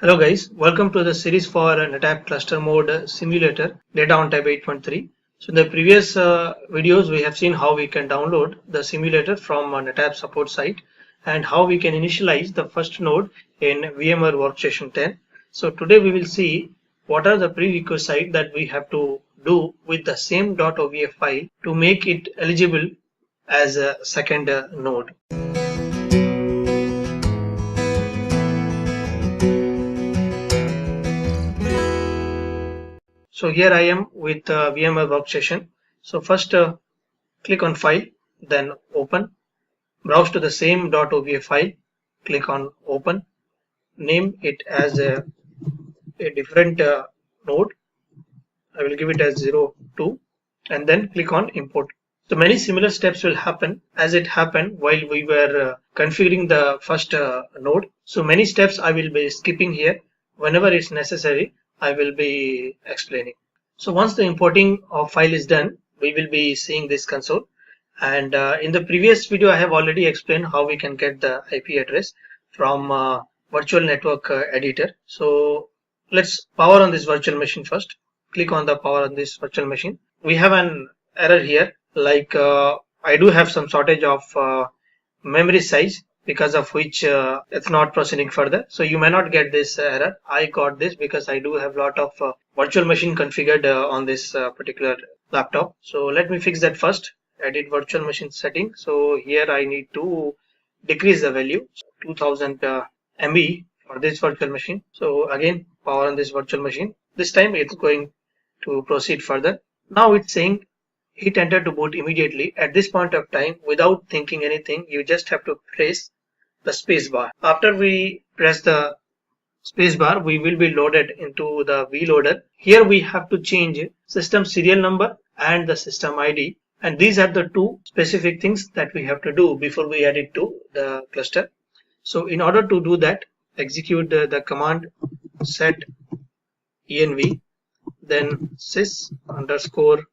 Hello guys, welcome to the series for NetApp Cluster Mode Simulator Data on Type 8.3. So in the previous videos we have seen how we can download the simulator from NetApp support site and how we can initialize the first node in VMware Workstation 10. So today we will see what are the prerequisites that we have to do with the same .ovf file to make it eligible as a second node. So here I am with VMware Workstation. So first click on File, then Open. Browse to the same .ovf file. Click on Open. Name it as a different node. I will give it as 02 and then click on Import. So many similar steps will happen as it happened while we were configuring the first node. So many steps I will be skipping here. Whenever it's necessary, I will be explaining. So once the importing of file is done, we will be seeing this console. And in the previous video, I have already explained how we can get the IP address from virtual network editor. So let's power on this virtual machine first. Click on the power on this virtual machine. We have an error here, like I do have some shortage of memory size, because of which it's not proceeding further. So you may not get this error. I got this because I do have a lot of virtual machine configured on this particular laptop. So let me fix that first. Edit virtual machine setting. So here I need to decrease the value 2000 MB for this virtual machine. So again, power on this virtual machine. This time it's going to proceed further. Now it's saying hit enter to boot immediately. At this point of time, without thinking anything, you just have to press the space bar. After we press the space bar, we will be loaded into the vLoader. Here we have to change system serial number and the system ID. And these are the two specific things that we have to do before we add it to the cluster. So in order to do that, execute the command set env, then sys underscore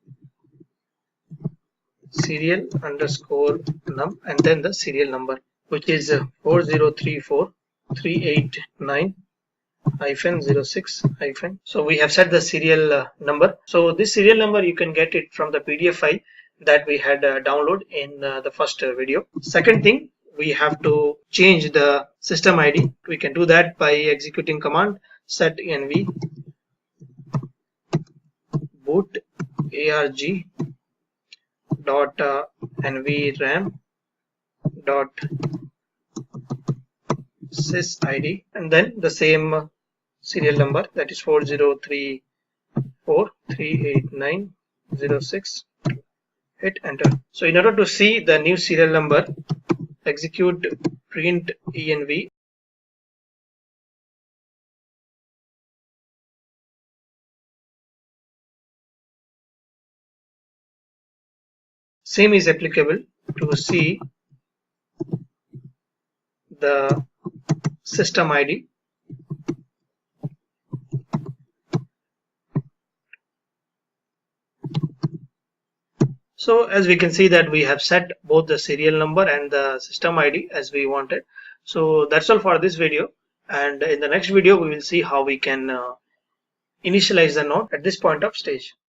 serial underscore num, and then the serial number, which is 4034389-06 hyphen. So we have set the serial number. So this serial number you can get it from the PDF file that we had download in the first video. Second thing, we have to change the system ID. We can do that by executing command set env boot arg dot nvram dot sys id, and then the same serial number, that is 4034389-06. Hit enter. So in order to see the new serial number, execute print env. Same is applicable to see the system ID. So as we can see that we have set both the serial number and the system ID as we wanted. So that's all for this video, and in the next video we will see how we can initialize the node at this point of stage.